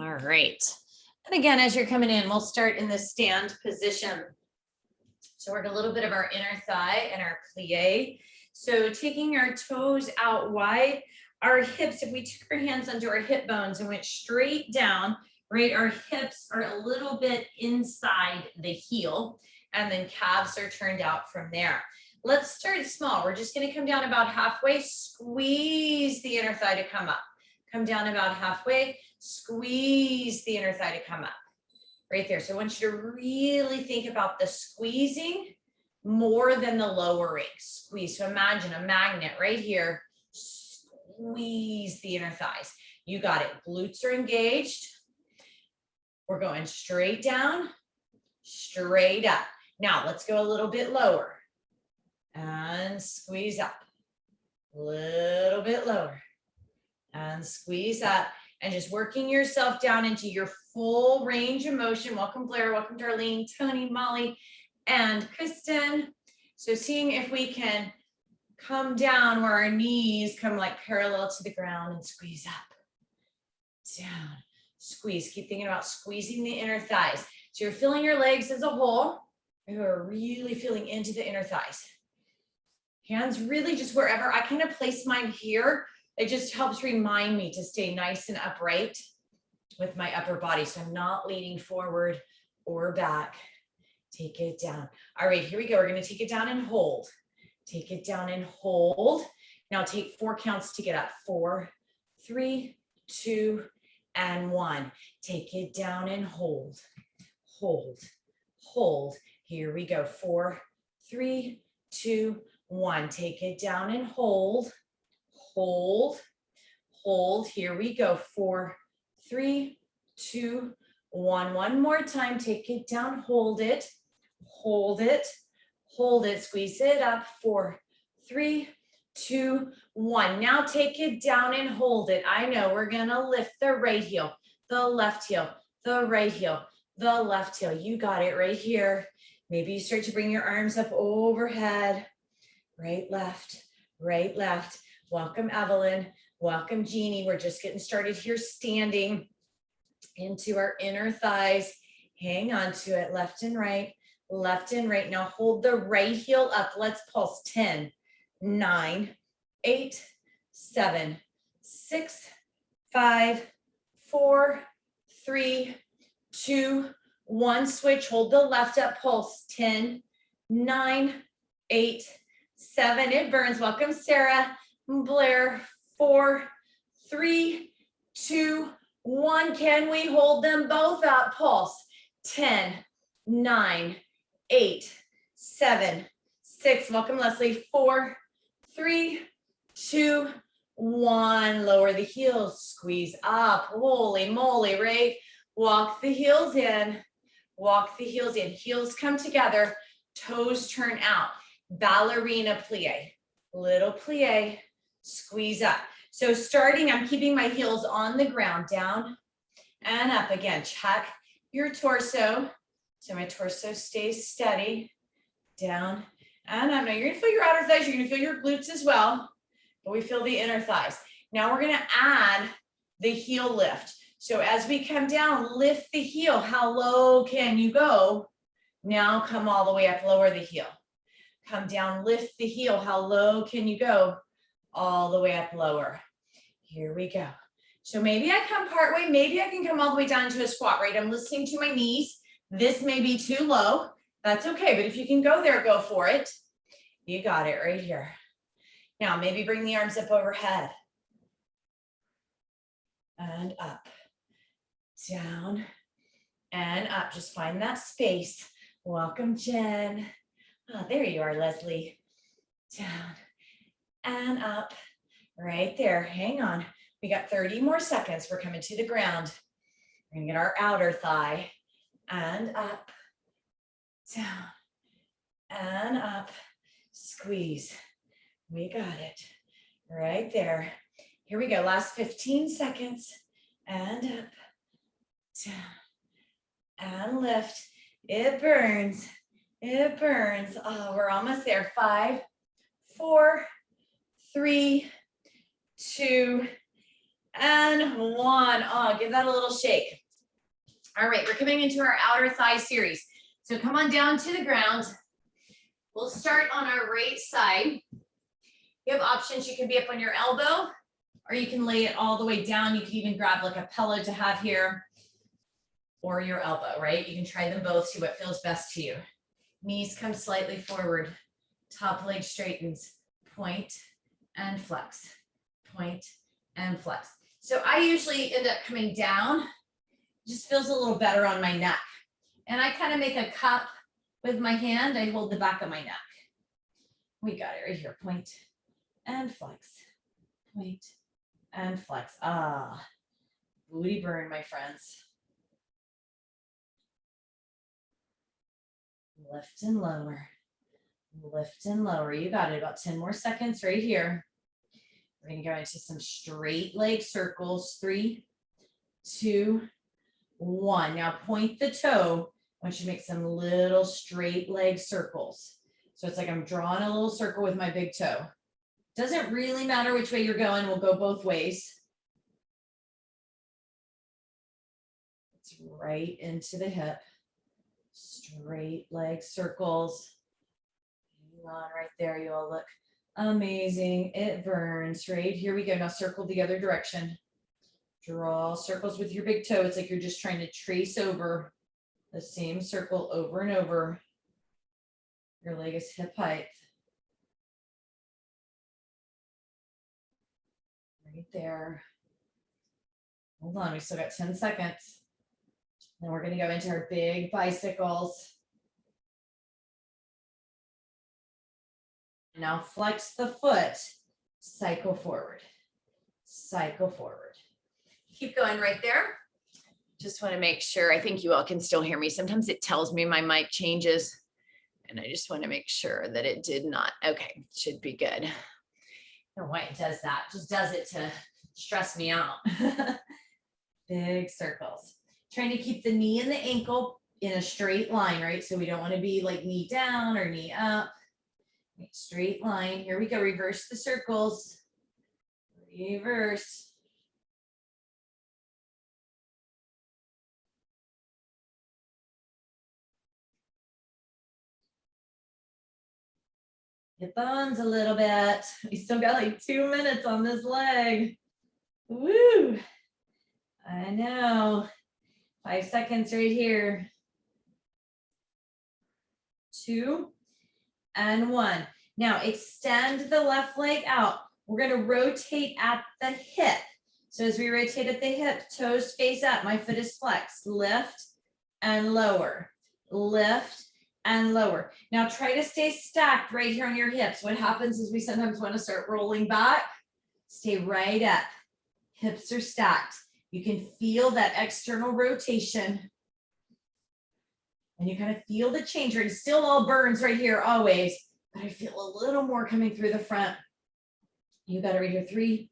All right. And again, as you're coming in, we'll start in the stand position. So work a little bit of our inner thigh and our plie. So taking our toes out wide, our hips, if we took our hands onto our hip bones and went straight down, right, our hips are a little bit inside the heel, and then calves are turned out from there. Let's start small. We're just going to come down about halfway, squeeze the inner thigh to come up. Come down about halfway, squeeze the inner thigh to come up. Right there. So I want you to really think about the squeezing more than the lowering. Squeeze. So imagine a magnet right here. Squeeze the inner thighs. You got it. Glutes are engaged. We're going straight down, straight up. Now let's go a little bit lower and squeeze up. A little bit lower and squeeze up. And just working yourself down into your full range of motion. Welcome, Blair. Welcome, Darlene, Tony, Molly, and Kristen. So seeing if we can come down where our knees come like parallel to the ground and squeeze up, down, squeeze. Keep thinking about squeezing the inner thighs. So you're feeling your legs as a whole. You are really feeling into the inner thighs. Hands really just wherever. I kind of place mine here. It just helps remind me to stay nice and upright with my upper body. So I'm not leaning forward or back. Take it down. All right, here we go. We're going to take it down and hold. Take it down and hold. Now take 4 counts to get up. 4, 3, 2, and 1. Take it down and hold. Hold. Hold. Here we go. 4, 3, 2, 1. Take it down and hold. Hold, hold, here we go. 4, 3, 2, 1. One more time, take it down, hold it, hold it, hold it, squeeze it up. 4, 3, 2, 1. Now take it down and hold it. I know we're gonna lift the right heel, the left heel, the right heel, the left heel. You got it right here. Maybe you start to bring your arms up overhead. Right, left, right, left. Welcome, Evelyn. Welcome, Jeannie. We're just getting started here, standing into our inner thighs. Hang on to it, left and right, left and right. Now hold the right heel up. Let's pulse. 10, 9, 8, 7, 6, 5, 4, 3, 2, 1. Switch. Hold the left up. Pulse. 10, 9, 8, 7. It burns. Welcome, Sarah. Blair. 4, 3, 2, 1. Can we hold them both up? Pulse. 10, 9, 8, 7, 6. Welcome, Leslie. 4, 3, 2, 1. Lower the heels. Squeeze up. Holy moly, right? Walk the heels in. Walk the heels in. Heels come together. Toes turn out. Ballerina plie. Little plie. Squeeze up. So starting, I'm keeping my heels on the ground, down and up. Again, check your torso. So my torso stays steady, down and up. Now you're gonna feel your outer thighs, you're gonna feel your glutes as well, but we feel the inner thighs. Now we're gonna add the heel lift. So as we come down, lift the heel. How low can you go? Now come all the way up, lower the heel. Come down, lift the heel. How low can you go? All the way up, lower. Here we go. So maybe I come part way, maybe I can come all the way down to a squat, right? I'm listening to my knees. This may be too low. That's okay, but if you can go there, go for it. You got it right here. Now maybe bring the arms up overhead. And up, down, and up. Just find that space. Welcome, Jen. Oh, there you are, Leslie. Down and up, right there. Hang on. We got 30 more seconds. We're coming to the ground. We're gonna get our outer thigh and up, down, and up. Squeeze. We got it. Right there. Here we go. Last 15 seconds. And up, down, and lift. It burns. It burns. Oh, we're almost there. 5, 4, 3, 2, and one. Oh, give that a little shake. All right, we're coming into our outer thigh series. So come on down to the ground. We'll start on our right side. You have options. You can be up on your elbow, or you can lay it all the way down. You can even grab like a pillow to have here, or your elbow, right? You can try them both, see what feels best to you. Knees come slightly forward. Top leg straightens. Point and flex. Point and flex. So I usually end up coming down. It just feels a little better on my neck. And I kind of make a cup with my hand. I hold the back of my neck. We got it right here. Point and flex. Point and flex. Ah, booty burn, my friends. Lift and lower. Lift and lower. You got it. About 10 more seconds right here. We're going to go into some straight leg circles. 3, 2, 1. Now point the toe. I want you to make some little straight leg circles. So it's like I'm drawing a little circle with my big toe. Doesn't really matter which way you're going. We'll go both ways. It's right into the hip. Straight leg circles. On right there, you all look amazing. It burns. Right, here we go. Now circle the other direction. Draw circles with your big toe. It's like you're just trying to trace over the same circle over and over. Your leg is hip height. Right there. Hold on, we still got 10 seconds. Then we're going to go into our big bicycles. Now flex the foot, cycle forward, cycle forward. Keep going right there. Just want to make sure, I think you all can still hear me. Sometimes it tells me my mic changes, and I just want to make sure that it did not. Okay, should be good. I don't know why it does that. Just does it to stress me out. Big circles. Trying to keep the knee and the ankle in a straight line, right? So we don't want to be like knee down or knee up. Straight line. Here we go. Reverse the circles. Reverse. Hip bones a little bit. We still got like 2 minutes on this leg. Woo! I know. 5 seconds right here. 2 and 1. Now extend the left leg out. We're going to rotate at the hip. So as we rotate at the hip, toes face up. My foot is flexed. Lift and lower. Lift and lower. Now try to stay stacked right here on your hips. What happens is we sometimes want to start rolling back. Stay right up. Hips are stacked. You can feel that external rotation. And you kind of feel the change. It still all burns right here always, but I feel a little more coming through the front. You got it right here. 3,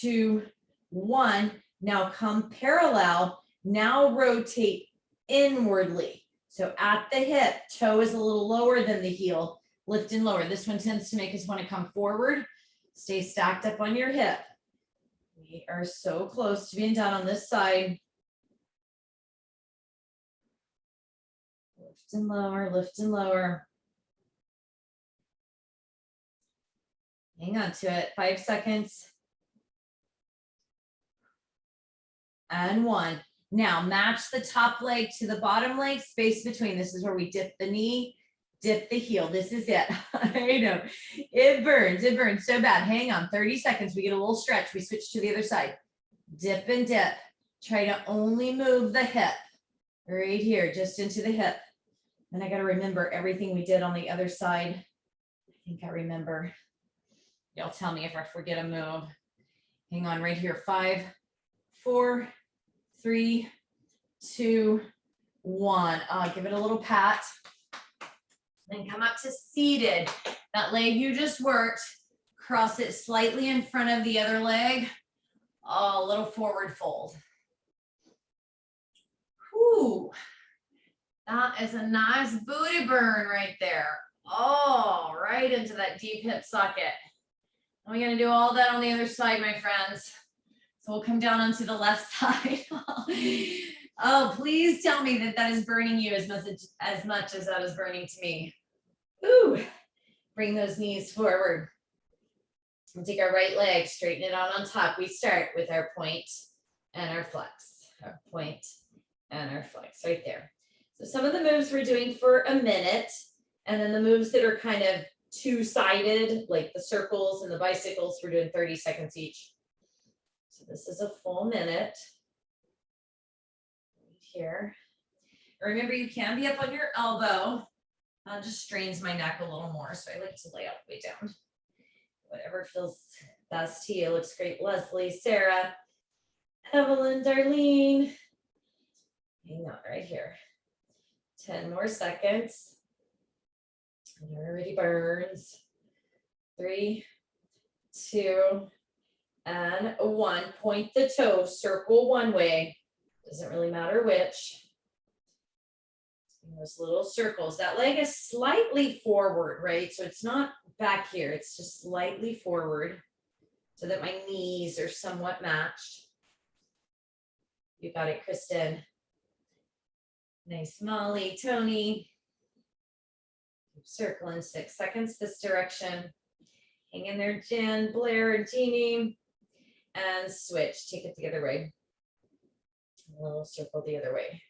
2, 1. Now come parallel. Now rotate inwardly. So at the hip, toe is a little lower than the heel. Lift and lower. This one tends to make us want to come forward. Stay stacked up on your hip. We are so close to being done on this side. Lift and lower, lift and lower. Hang on to it. 5 seconds. And 1. Now match the top leg to the bottom leg, space between. This is where we dip the knee, dip the heel. This is it. I know. It burns so bad. Hang on, 30 seconds. We get a little stretch. We switch to the other side. Dip and dip. Try to only move the hip. Right here, just into the hip. And I got to remember everything we did on the other side. I think I remember. Y'all tell me if I forget a move. Hang on right here. 5, 4, 3, 2, 1. Give it a little pat. Then come up to seated. That leg you just worked, cross it slightly in front of the other leg. A little forward fold. Whew. That is a nice booty burn right there. Oh, right into that deep hip socket. And we're going to do all that on the other side, my friends. It's So we'll come down onto the left side. Oh, please tell me that that is burning you as much as that is burning to me. Ooh, bring those knees forward. And take our right leg, straighten it out on top. We start with our point and our flex. Our point and our flex right there. So some of the moves we're doing for a minute, and then the moves that are kind of two-sided, like the circles and the bicycles, we're doing 30 seconds each. So this is a full minute. Right here. Remember, you can be up on your elbow. Just strains my neck a little more, so I like to lay all the way down. Whatever feels best to you. Looks great. Leslie, Sarah, Evelyn, Darlene. Hang on right here. 10 more seconds. And it already burns. 3, 2, and 1. Point the toe, circle one way. Doesn't really matter which. Those little circles. That leg is slightly forward, right? So it's not back here. It's just slightly forward so that my knees are somewhat matched. You got it, Kristen. Nice, Molly, Tony. Keep circling 6 seconds this direction. Hang in there, Jen, Blair, Jeannie, and switch. Take it the other way. A little circle the other way.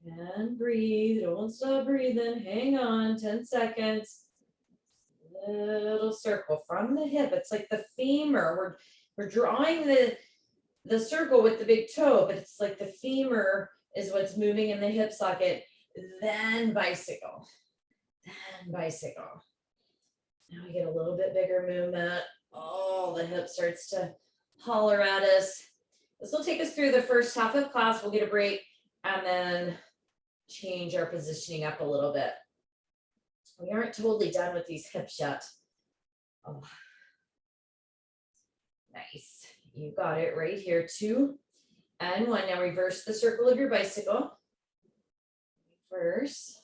And breathe. Don't stop breathing. Hang on. 10 seconds. Little circle from the hip. It's like the femur. We're drawing the circle with the big toe, but it's like the femur is what's moving in the hip socket. Then bicycle. Then bicycle. Now we get a little bit bigger movement. Oh, the hip starts to holler at us. This will take us through the first half of class. We'll get a break and then change our positioning up a little bit. We aren't totally done with these hips yet. Oh, nice. You got it right here. 2 and 1. Now reverse the circle of your bicycle. Reverse.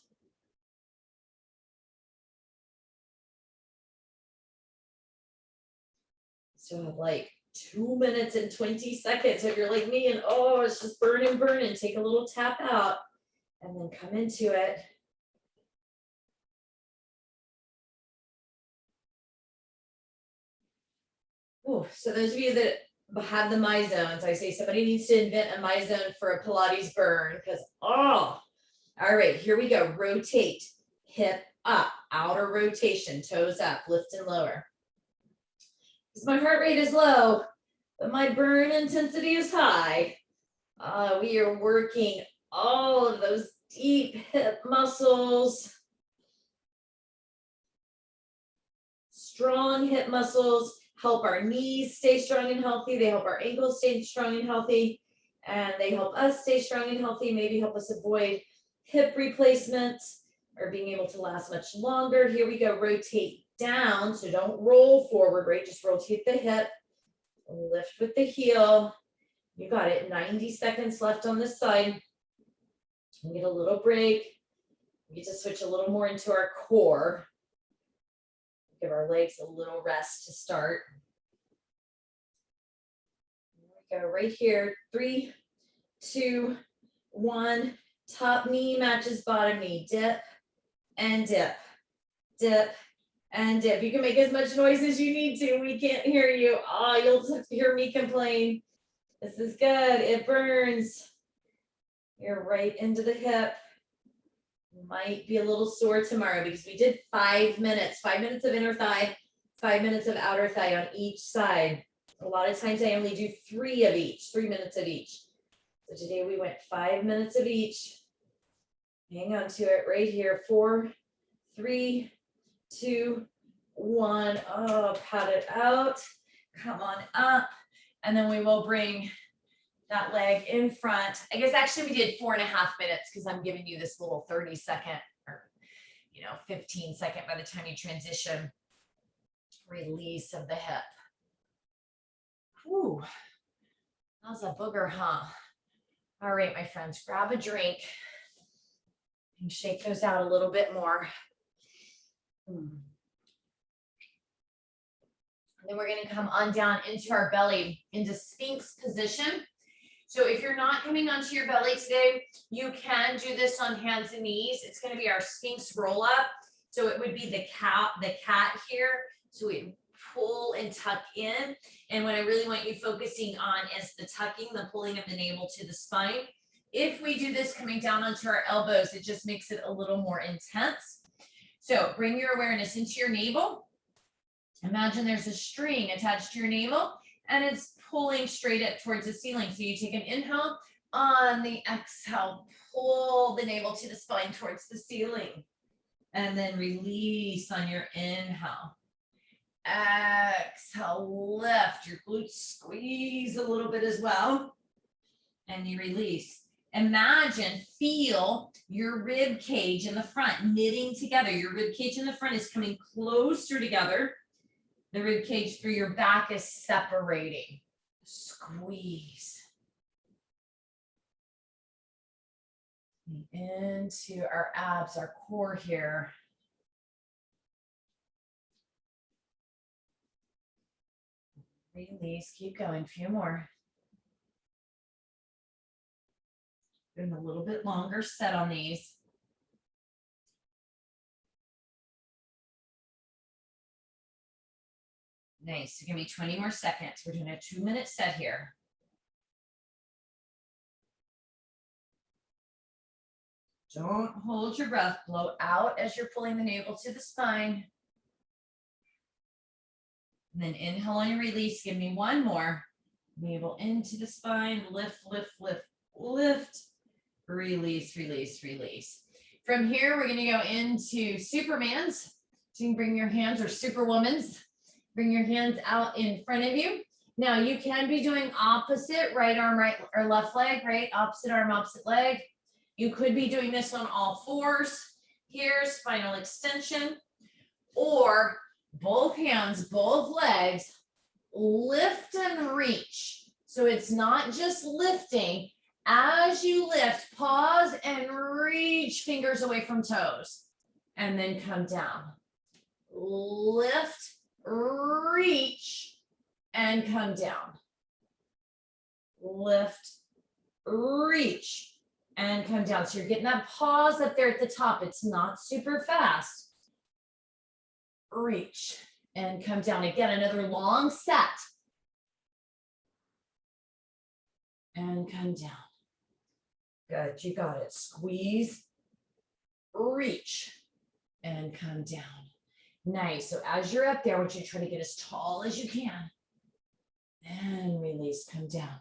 So have like 2 minutes and 20 seconds if you're like me and oh, it's just burning. Take a little tap out and then come into it. Oh, so those of you that have the my zones, I say somebody needs to invent a my zone for a Pilates burn because all right, here we go. Rotate, hip up, outer rotation, toes up, lift and lower. Because my heart rate is low, but my burn intensity is high. We are working all of those deep hip muscles, strong hip muscles help our knees stay strong and healthy. They help our ankles stay strong and healthy, and they help us stay strong and healthy, maybe help us avoid hip replacements or being able to last much longer. Here we go, rotate down, so don't roll forward, right? Just rotate the hip, lift with the heel. You got it, 90 seconds left on this side. We get a little break. We get to switch a little more into our core. Give our legs a little rest to start. Here we go, right here, 3, 2, 1. Top knee matches bottom knee. Dip and dip, dip and dip. You can make as much noise as you need to. We can't hear you. Oh, you'll just hear me complain. This is good. It burns. You're right into the hip. Might be a little sore tomorrow because we did 5 minutes. 5 minutes of inner thigh, 5 minutes of outer thigh on each side. A lot of times I only do 3 of each, 3 minutes of each. So today we went 5 minutes of each. Hang on to it right here. 4, 3, 2, 1. Oh, pat it out. Come on up. And then we will bring that leg in front. I guess actually we did 4.5 minutes because I'm giving you this little 30-second or 15-second by the time you transition. Release of the hip. Whew. That was a booger, huh? All right, my friends, grab a drink and shake those out a little bit more. And then we're going to come on down into our belly, into Sphinx position. So if you're not coming onto your belly today, you can do this on hands and knees. It's going to be our Sphinx roll up. So it would be the cat here. So we pull and tuck in. And what I really want you focusing on is the tucking, the pulling of the navel to the spine. If we do this coming down onto our elbows, it just makes it a little more intense. So bring your awareness into your navel. Imagine there's a string attached to your navel and it's pulling straight up towards the ceiling. So you take an inhale, on the exhale, pull the navel to the spine towards the ceiling. And then release on your inhale. Exhale, lift your glutes, squeeze a little bit as well. And you release. Imagine, feel your rib cage in the front knitting together. Your rib cage in the front is coming closer together. The rib cage through your back is separating. Squeeze. Into our abs, our core here. Release, keep going, a few more. Doing a little bit longer set on these. Nice, give me 20 more seconds. We're doing a 2-minute set here. Don't hold your breath, blow out as you're pulling the navel to the spine. And then inhale on your release, give me one more. Navel into the spine, lift, lift, lift, lift. Release, release, release. From here, we're gonna go into Superman's. So you can bring your hands, or Superwoman's. Bring your hands out in front of you. Now you can be doing opposite, right arm, right or left leg, right? Opposite arm, opposite leg. You could be doing this on all fours. Here, spinal extension, or both hands, both legs, lift and reach. So it's not just lifting. As you lift, pause and reach fingers away from toes, and then come down. Lift, reach, and come down. Lift, reach, and come down. So you're getting that pause up there at the top. It's not super fast. Reach and come down. Again, another long set. And come down. Good, you got it. Squeeze, reach, and come down. Nice. So as you're up there, I want you to try to get as tall as you can. And release, come down.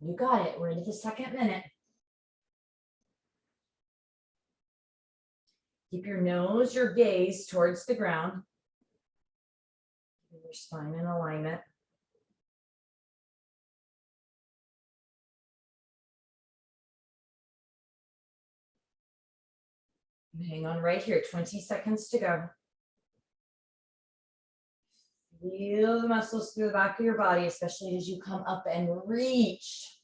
You got it. We're into the second minute. Keep your nose, your gaze towards the ground. Keep your spine in alignment. Hang on right here, 20 seconds to go. Feel the muscles through the back of your body, especially as you come up and reach.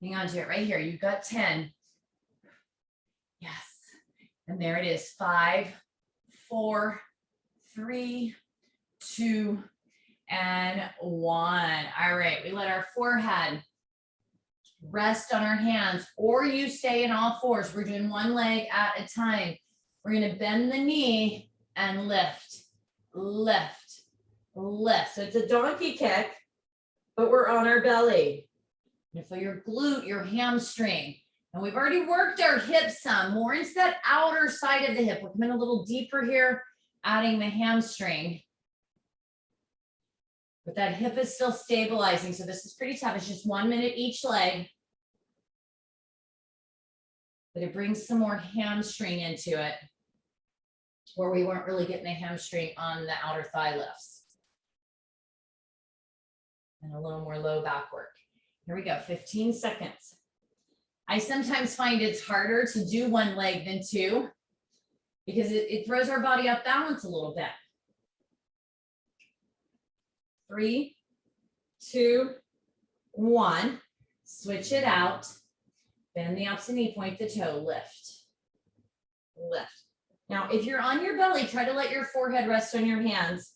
Hang on to it right here. You've got 10. Yes. And there it is. 5, 4, 3, 2, and 1. All right. We let our forehead rest on our hands, or you stay in all fours. We're doing one leg at a time. We're going to bend the knee and lift, lift, lift. So it's a donkey kick, but we're on our belly. And feel your glute, your hamstring. And we've already worked our hips some, more into that outer side of the hip. We're coming a little deeper here, adding the hamstring. But that hip is still stabilizing. So this is pretty tough. It's just 1 minute each leg. But it brings some more hamstring into it, where we weren't really getting the hamstring on the outer thigh lifts. And a little more low back work. Here we go, 15 seconds. I sometimes find it's harder to do one leg than two, because it throws our body off balance a little bit. 3, 2, 1. Switch it out. Bend the opposite knee, point the toe, lift, lift. Now, if you're on your belly, try to let your forehead rest on your hands.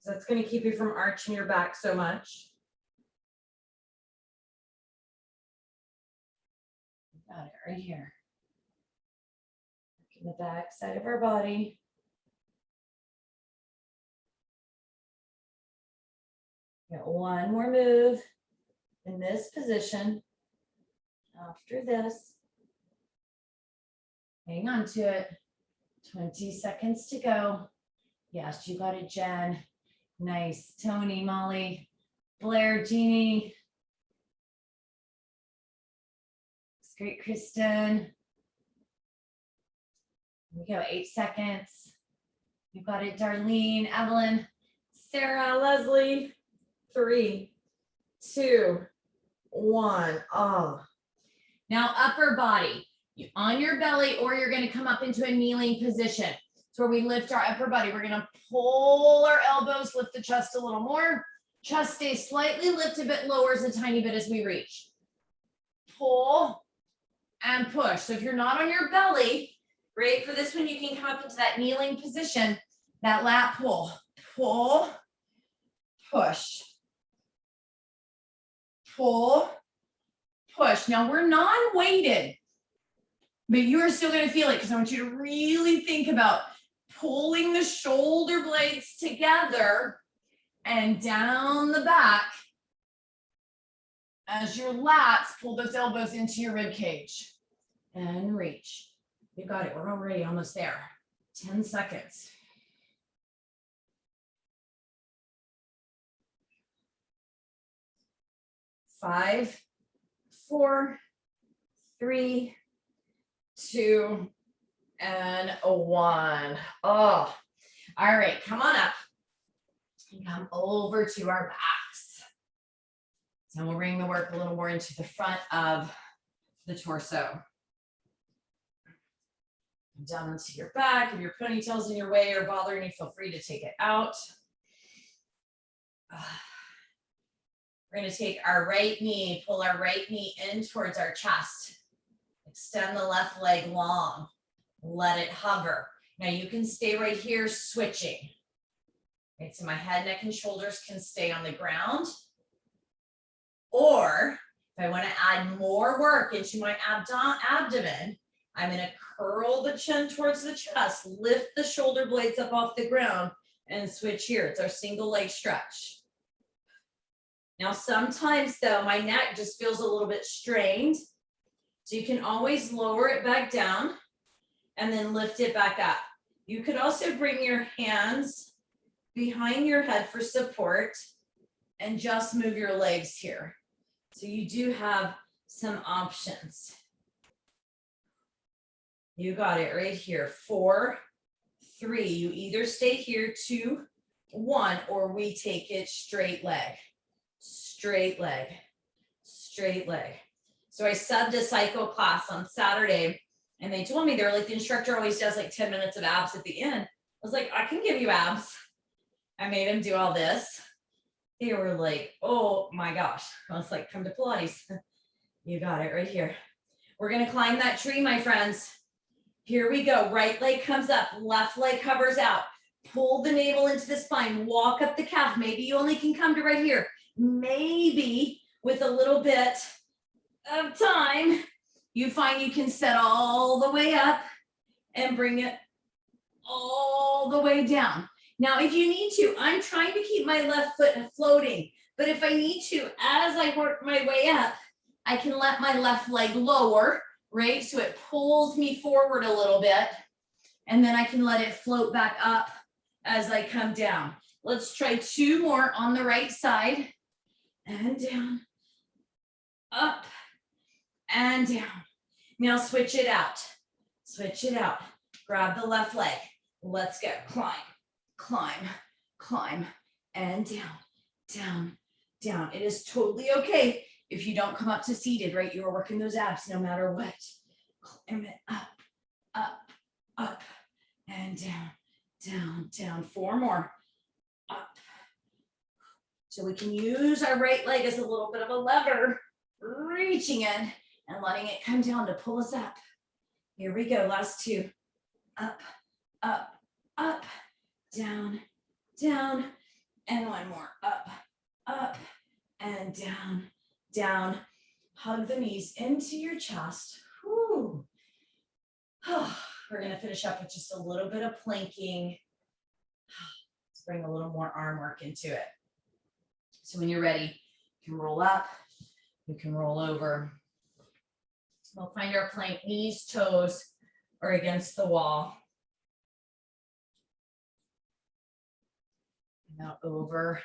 That's going to keep you from arching your back so much. Got it right here. In the back side of our body. Got one more move in this position. After this, hang on to it. 20 seconds to go. Yes, you got it, Jen. Nice. Tony, Molly, Blair, Jeannie. It's great, Kristen. Here we go, 8 seconds. You got it, Darlene, Evelyn, Sarah, Leslie. 3, 2, 1. Oh. Now upper body, on your belly, or you're going to come up into a kneeling position. So where we lift our upper body, we're going to pull our elbows, lift the chest a little more. Chest stays slightly lifted, but lowers a tiny bit as we reach. Pull and push. So if you're not on your belly, great for this one, you can come up into that kneeling position, that lat pull. Pull, push. Pull, push. Now we're non-weighted, but you are still going to feel it because I want you to really think about pulling the shoulder blades together and down the back as your lats pull those elbows into your rib cage and reach. You got it. We're already almost there. 10 seconds. 5, 4, 3, 2, and 1. Oh, all right. Come on up and come over to our backs. So we'll bring the work a little more into the front of the torso. Down into your back. If your ponytail's in your way or bothering you, feel free to take it out. We're going to take our right knee, pull our right knee in towards our chest. Extend the left leg long. Let it hover. Now you can stay right here switching. Okay, so my head, neck, and shoulders can stay on the ground. Or if I want to add more work into my abdomen, I'm going to curl the chin towards the chest, lift the shoulder blades up off the ground, and switch here. It's our single leg stretch. Now, sometimes though, my neck just feels a little bit strained. So you can always lower it back down and then lift it back up. You could also bring your hands behind your head for support and just move your legs here. So you do have some options. You got it right here. 4, 3. You either stay here, 2, 1, or we take it straight leg. Straight leg, straight leg. So I subbed a cycle class on Saturday and they told me, they were like, the instructor always does like 10 minutes of abs at the end. I was like, I can give you abs. I made them do all this. They were like, oh my gosh. I was like, come to Pilates. You got it right here. We're going to climb that tree, my friends. Here we go. Right leg comes up, left leg hovers out. Pull the navel into the spine, walk up the calf. Maybe you only can come to right here. Maybe with a little bit of time, you find you can set all the way up and bring it all the way down. Now, if you need to, I'm trying to keep my left foot floating, but if I need to, as I work my way up, I can let my left leg lower, right? So it pulls me forward a little bit, and then I can let it float back up as I come down. Let's try 2 more on the right side. And down, up, and down. Now switch it out. Switch it out. Grab the left leg. Let's go. Climb, climb, climb, and down, down, down. It is totally okay if you don't come up to seated, right? You're working those abs no matter what. Climb it up, up, up, and down, down, down. 4 more. Up, So we can use our right leg as a little bit of a lever, reaching in and letting it come down to pull us up. Here we go, last two. Up, up, up, down, down, and one more. Up, up, and down, down. Hug the knees into your chest. Whew. We're gonna finish up with just a little bit of planking. Let's bring a little more arm work into it. So when you're ready, you can roll up, you can roll over. We'll find our plank, knees, toes, or against the wall. Now over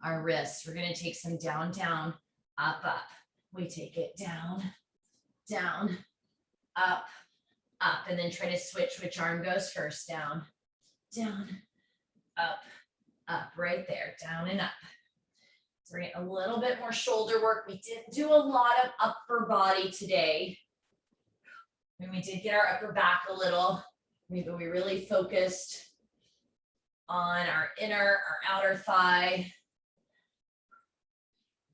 our wrists. We're gonna take some down, down, up, up. We take it down, down, up, up, and then try to switch which arm goes first. Down, down, up, up, right there, down and up. So we're getting a little bit more shoulder work. We didn't do a lot of upper body today. And we did get our upper back a little. Maybe we really focused on our inner, our outer thigh.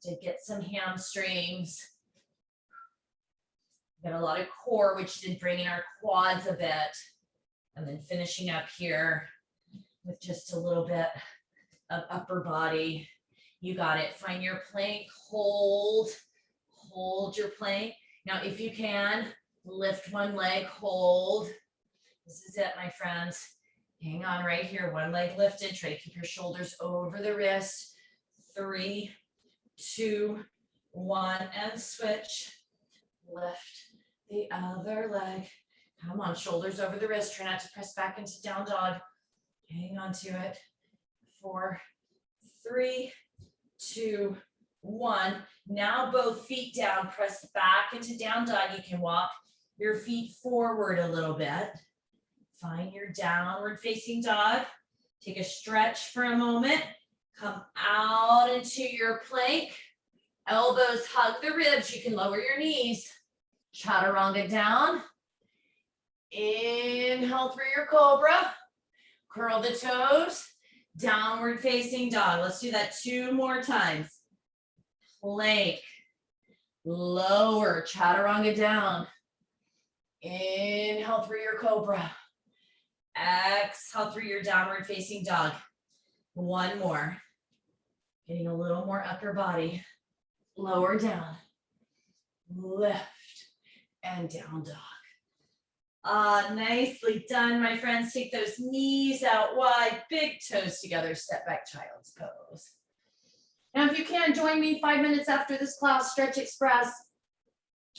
Did get some hamstrings. Got a lot of core, which did bring in our quads a bit. And then finishing up here with just a little bit of upper body. You got it. Find your plank, hold your plank. Now, if you can, lift one leg, hold. This is it, my friends. Hang on right here, one leg lifted. Try to keep your shoulders over the wrist. 3, 2, 1, and switch. Lift the other leg. Come on, shoulders over the wrist. Try not to press back into down dog. Hang on to it. 4, 3, 2, 1. Now both feet down. Press back into down dog. You can walk your feet forward a little bit. Find your downward facing dog. Take a stretch for a moment. Come out into your plank. Elbows hug the ribs. You can lower your knees. Chaturanga down. Inhale through your cobra. Curl the toes. Downward facing dog. Let's do that 2 more times. Plank. Lower. Chaturanga down. Inhale through your cobra. Exhale through your downward facing dog. 1 more. Getting a little more upper body. Lower down. Lift. And down dog. Nicely done, my friends. Take those knees out wide, big toes together, step back child's pose. Now, if you can, join me 5 minutes after this class, Stretch Express.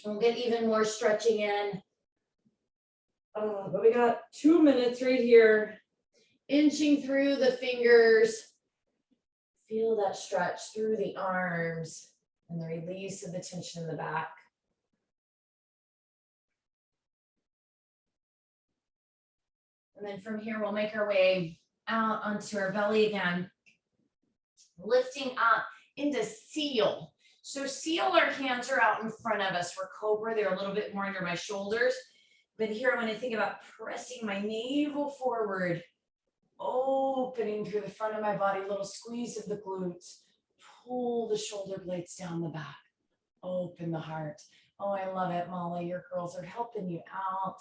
We'll get even more stretching in. But we got 2 minutes right here. Inching through the fingers. Feel that stretch through the arms and the release of the tension in the back. And then from here, we'll make our way out onto our belly again. Lifting up into seal. So seal, our hands are out in front of us. For Cobra, they're a little bit more under my shoulders. But here, when I think about pressing my navel forward, opening through the front of my body, little squeeze of the glutes, pull the shoulder blades down the back, open the heart. Oh, I love it, Molly. Your girls are helping you out.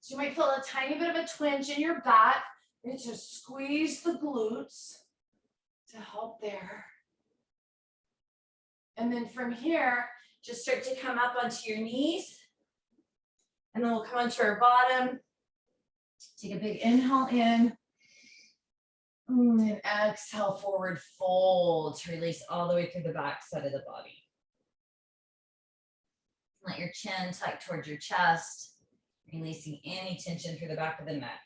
So you might feel a tiny bit of a twinge in your back. You just squeeze the glutes to help there. And then from here, just start to come up onto your knees. And then we'll come onto our bottom. Take a big inhale in. And exhale, forward fold to release all the way through the back side of the body. Let your chin tuck towards your chest, releasing any tension through the back of the neck.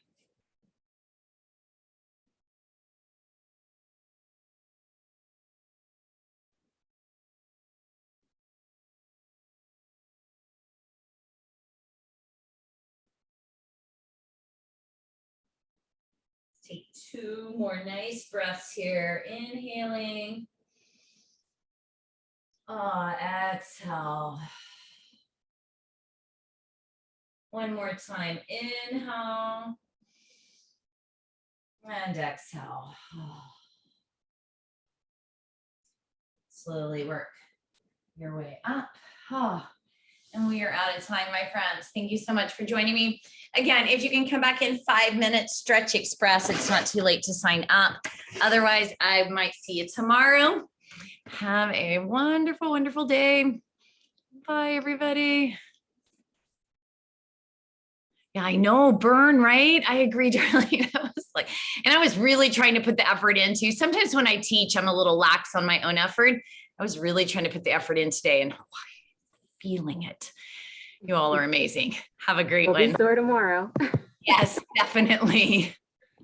Take 2 more nice breaths here. Inhaling. Exhale. One more time. Inhale. And exhale. slowly work your way up. Oh, and we are out of time, my friends. Thank you so much for joining me. Again, if you can come back in 5 minutes, Stretch Express, it's not too late to sign up. Otherwise, I might see you tomorrow. Have a wonderful, wonderful day. Bye, everybody. Yeah, I know, burn, right? I agree, Darlene. I was really trying to put the effort into. Sometimes when I teach, I'm a little lax on my own effort. I was really trying to put the effort in today and feeling it. You all are amazing. Have a great one. We'll be sore tomorrow. Yes, definitely.